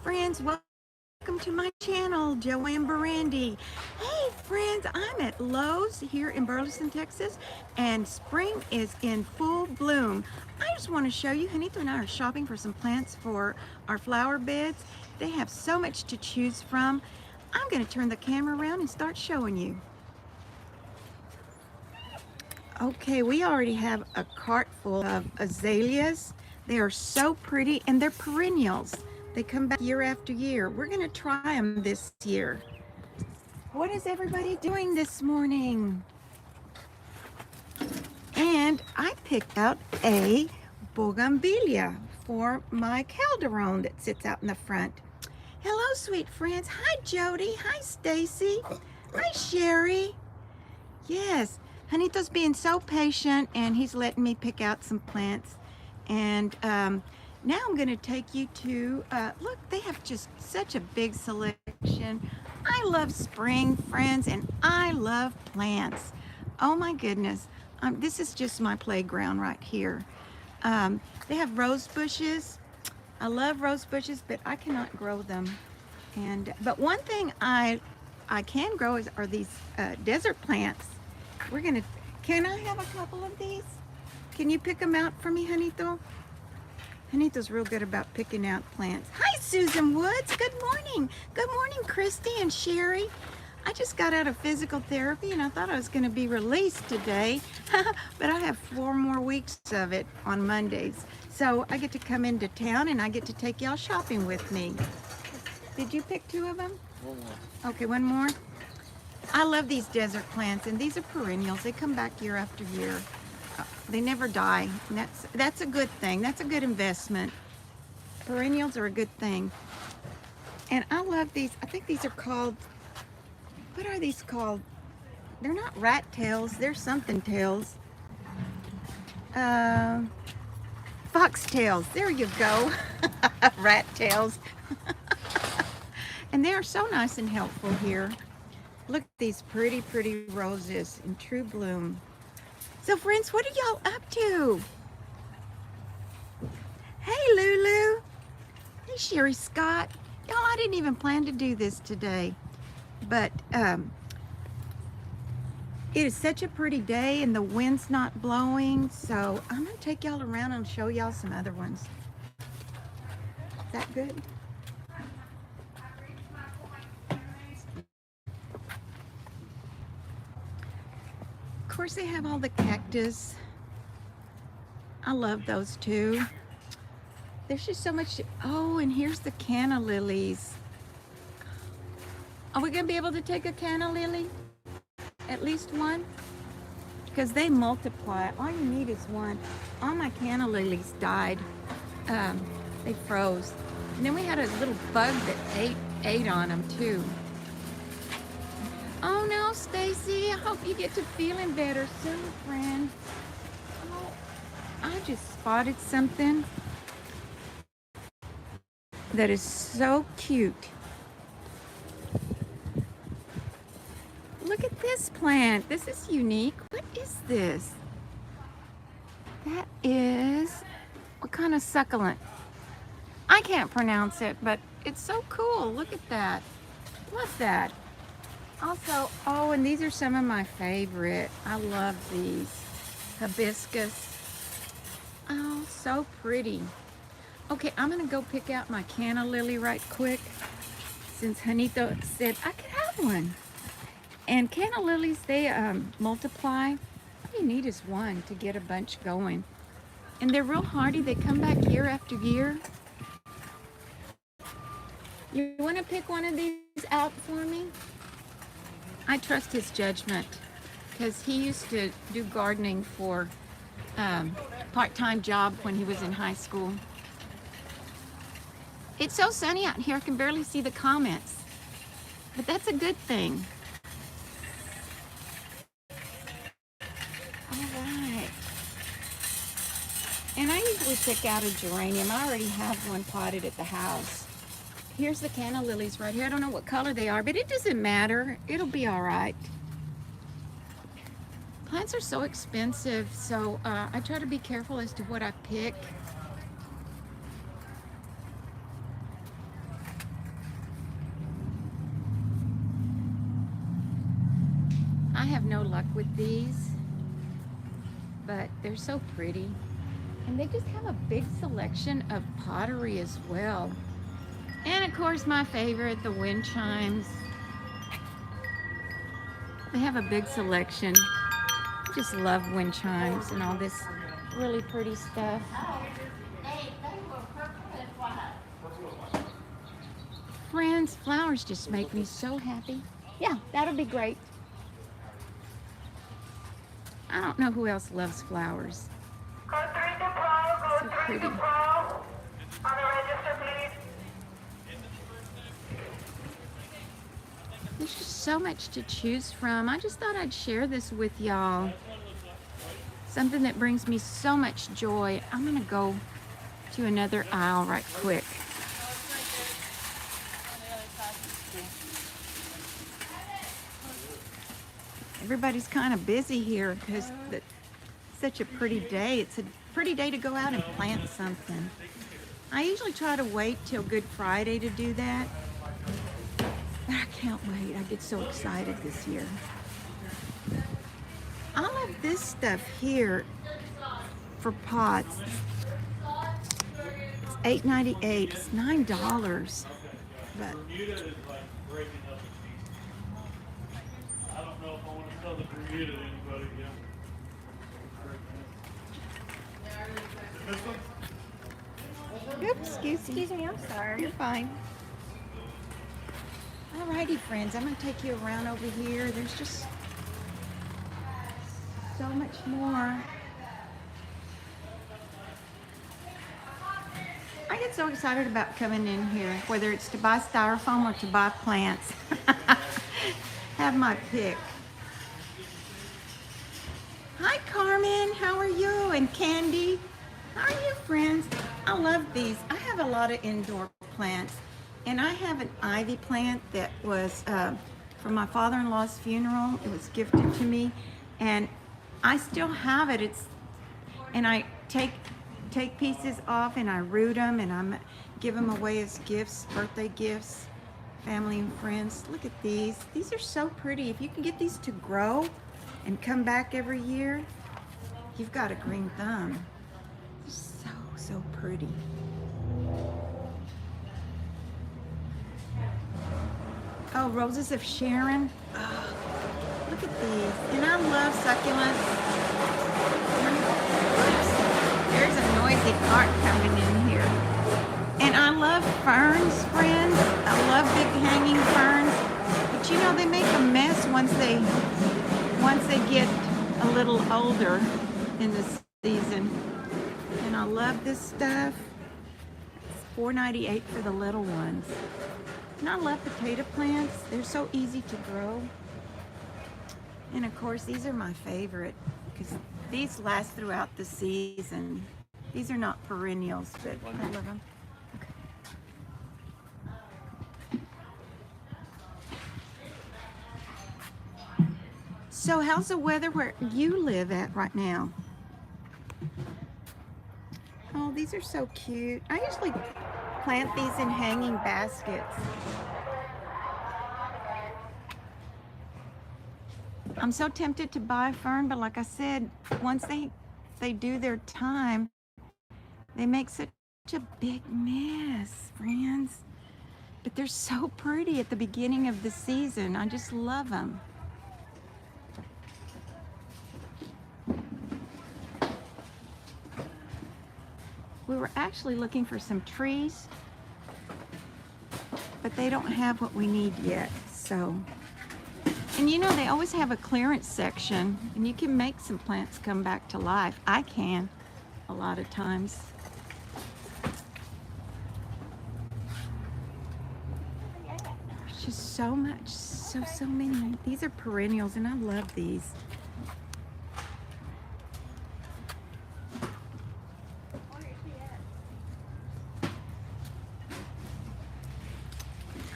friends, welcome to my channel, Joanne Barandi. Hey friends, I'm at Lowe's here in Burleson, Texas, and spring is in full bloom. I just want to show you, Juanito and I are shopping for some plants for our flower beds. They have so much to choose from. I'm going to turn the camera around and start showing you. Okay, we already have a cart full of azaleas. They are so pretty and they're perennials. They come back year after year. We're going to try them this year. What is everybody doing this morning? And I picked out a bougainvillea for my calderon that sits out in the front. Hello, sweet friends. Hi, Jody. Hi, Stacy. Hi, Sherry. Yes, Juanito's being so patient and he's letting me pick out some plants. And now I'm going to take you to, look, they have just such a big selection. I love spring, friends, and I love plants. Oh my goodness, this is just my playground right here. They have rose bushes. I love rose bushes, but I cannot grow them. But one thing I can grow are these desert plants. Can I have a couple of these? Can you pick them out for me, Juanito? Juanito's real good about picking out plants. Hi, Susan Woods. Good morning. Good morning, Christy and Sherry. I just got out of physical therapy and I thought I was going to be released today, but I have 4 more weeks of it on Mondays. So I get to come into town and I get to take y'all shopping with me. Did you pick 2 of them? One more. Okay, one more. I love these desert plants, and these are perennials. They come back year after year. They never die. And that's a good thing. That's a good investment. Perennials are a good thing. And I love these. I think these are called, what are these called? They're not rat tails. They're something tails. Fox tails. There you go. Rat tails. And they are so nice and helpful here. Look at these pretty, pretty roses in true bloom. So friends, what are y'all up to? Hey, Lulu. Hey, Sherry Scott. Y'all, I didn't even plan to do this today. But it is such a pretty day and the wind's not blowing. So I'm going to take y'all around and show y'all some other ones. Is that good? Of course, they have all the cactus. I love those too. There's just so much. Oh, and here's the canna lilies. Are we gonna be able to take a canna lily? At least one? Because they multiply. All you need is one. All my canna lilies died. They froze. And then we had a little bug that ate on them too. Oh no, Stacy, I hope you get to feeling better soon, friend. Oh, I just spotted something that is so cute. Look at this plant. This is unique. What is this? That is, what kind of succulent? I can't pronounce it, but it's so cool. Look at that. Love that. Also, oh, and these are some of my favorite. I love these. Hibiscus. Oh, so pretty. Okay, I'm going to go pick out my canna lily right quick since Juanito said I could have one. And canna lilies, they multiply. All you need is one to get a bunch going. And they're real hardy. They come back year after year. You want to pick one of these out for me? I trust his judgment because he used to do gardening for part-time job when he was in high school. It's so sunny out here, I can barely see the comments, but that's a good thing. All right. And I usually pick out a geranium. I already have one potted at the house. Here's the canna lilies right here. I don't know what color they are, but it doesn't matter. It'll be all right. Plants are so expensive, so I try to be careful as to what I pick. I have no luck with these, but they're so pretty. And they just have a big selection of pottery as well. And of course, my favorite, the wind chimes. They have a big selection. I just love wind chimes and all this really pretty stuff. Friends, flowers just make me so happy. Yeah, that'll be great. I don't know who else loves flowers. Code 3 to Pro, So code 3 pretty. to Pro. On the register, please. There's just so much to choose from. I just thought I'd share this with y'all. Something that brings me so much joy. I'm gonna go to another aisle right quick. Everybody's kind of busy here because it's such a pretty day. It's a pretty day to go out and plant something. I usually try to wait till Good Friday to do that. But I can't wait. I get so excited this year. I love this stuff here for pots. It's $8.98. It's $9. But Bermuda is like breaking up the pieces. I don't know if I want to tell the Bermuda to anybody yet. This one? oops, excuse me, I'm sorry. You're fine. Alrighty, friends, I'm gonna take you around over here. There's just so much more. I get so excited about coming in here, whether it's to buy styrofoam or to buy plants. Have my pick. Hi, Carmen. How are you? And Candy. How are you, friends? I love these. I have a lot of indoor plants. And I have an ivy plant that was from my father-in-law's funeral. It was gifted to me. And I still have it. And I take pieces off and I root them and I give them away as gifts, birthday gifts, family and friends. Look at these. These are so pretty. If you can get these to grow and come back every year, you've got a green thumb. They're so pretty. Oh, Roses of Sharon. Oh, look at these. And I love succulents. There's a noisy cart coming in here. And I love ferns, friends. I love big hanging ferns. But you know, they make a mess once they get a little older in the season. And I love this stuff. It's $4.98 for the little ones. And I love potato plants. They're so easy to grow. And of course, these are my favorite because these last throughout the season. These are not perennials, but I love them. Okay. So how's the weather where you live at right now? Oh, these are so cute. I usually plant these in hanging baskets. I'm so tempted to buy a fern, but like I said, once they do their time, they make such a big mess, friends. But they're so pretty at the beginning of the season. I just love them. We were actually looking for some trees, but they don't have what we need yet, so. And you know, they always have a clearance section, and you can make some plants come back to life. I can, a lot of times. There's just so much, so many. These are perennials, and I love these.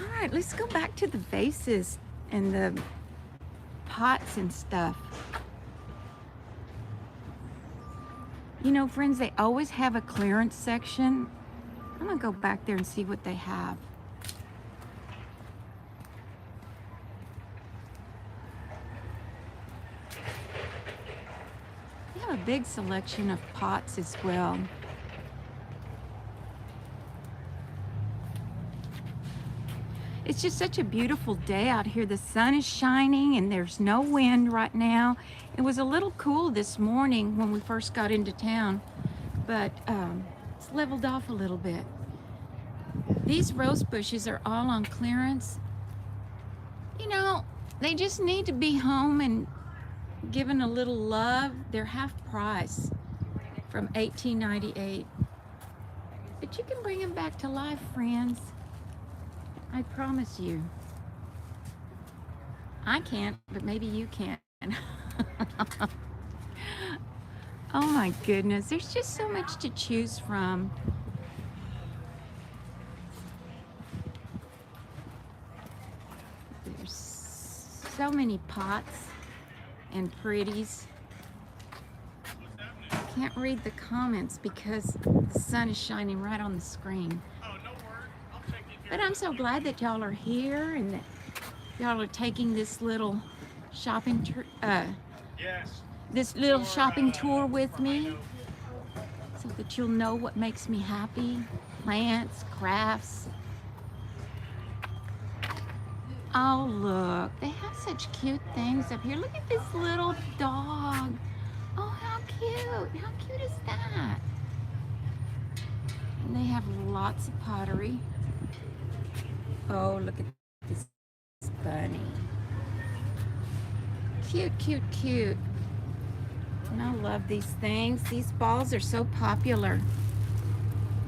All right, let's go back to the vases and the pots and stuff. You know, friends, they always have a clearance section. I'm gonna go back there and see what they have. have a big selection of pots as well. It's just such a beautiful day out here. The sun is shining and there's no wind right now. It was a little cool this morning when we first got into town, but it's leveled off a little bit. These rose bushes are all on clearance. You know, they just need to be home and given a little love. They're half price from $18.98. But you can bring them back to life, friends. I promise you. I can't, but maybe you can. Oh my goodness, there's just so much to choose from. There's so many pots and pretties. I can't read the comments because the sun is shining right on the screen. But I'm so glad that y'all are here and that y'all are taking this little shopping shopping tour with me, so that you'll know what makes me happy. Plants, crafts. Oh look, they have such cute things up here. Look at this little dog. Oh, how cute. How cute is that? And they have lots of pottery. Oh, look at this bunny. Cute, cute, cute. And I love these things. These balls are so popular.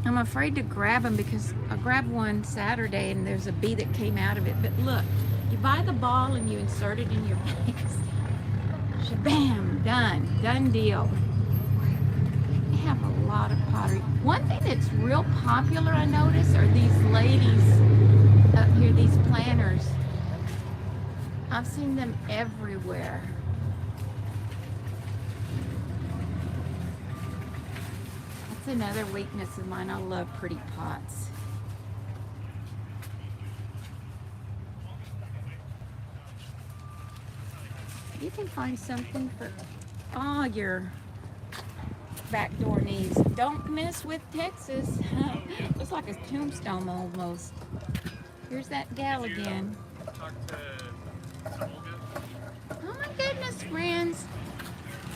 I'm afraid to grab them because I grabbed one Saturday and there's a bee that came out of it. But look, you buy the ball and you insert it in your face. Shabam, done. Done deal. They have a lot of pottery. One thing that's real popular, I notice, are these ladies up here, these planters. I've seen them everywhere. That's another weakness of mine. I love pretty pots. You can find something for all your backdoor needs. Don't mess with Texas. Looks like a tombstone almost. Here's that gal again. Oh my goodness, friends.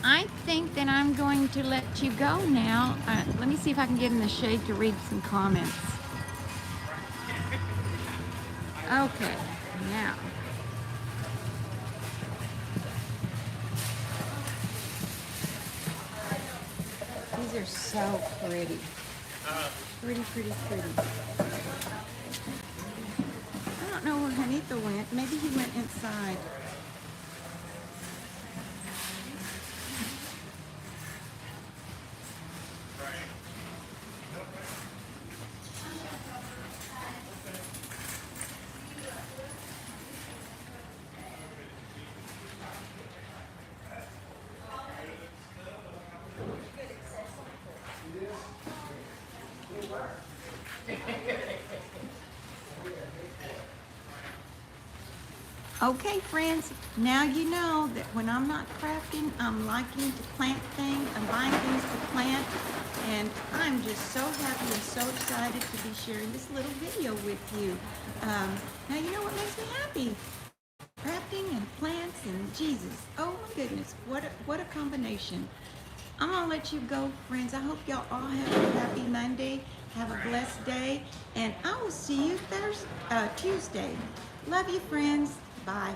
I think that I'm going to let you go now. Let me see if I can get in the shade to read some comments. Okay, now. These are so pretty. Pretty, pretty, pretty. I don't know where Juanito went. Maybe he went inside. Okay, friends, now you know that when I'm not crafting, I'm liking to plant things, I'm buying things to plant, and I'm just so happy and so excited to be sharing this little video with you. Now you know what makes me happy? Crafting and plants and Jesus. Oh my goodness, what a combination. I'm gonna let you go, friends. I hope y'all all have a happy Monday, have a blessed day, and I will see you Tuesday. Love you, friends. Bye.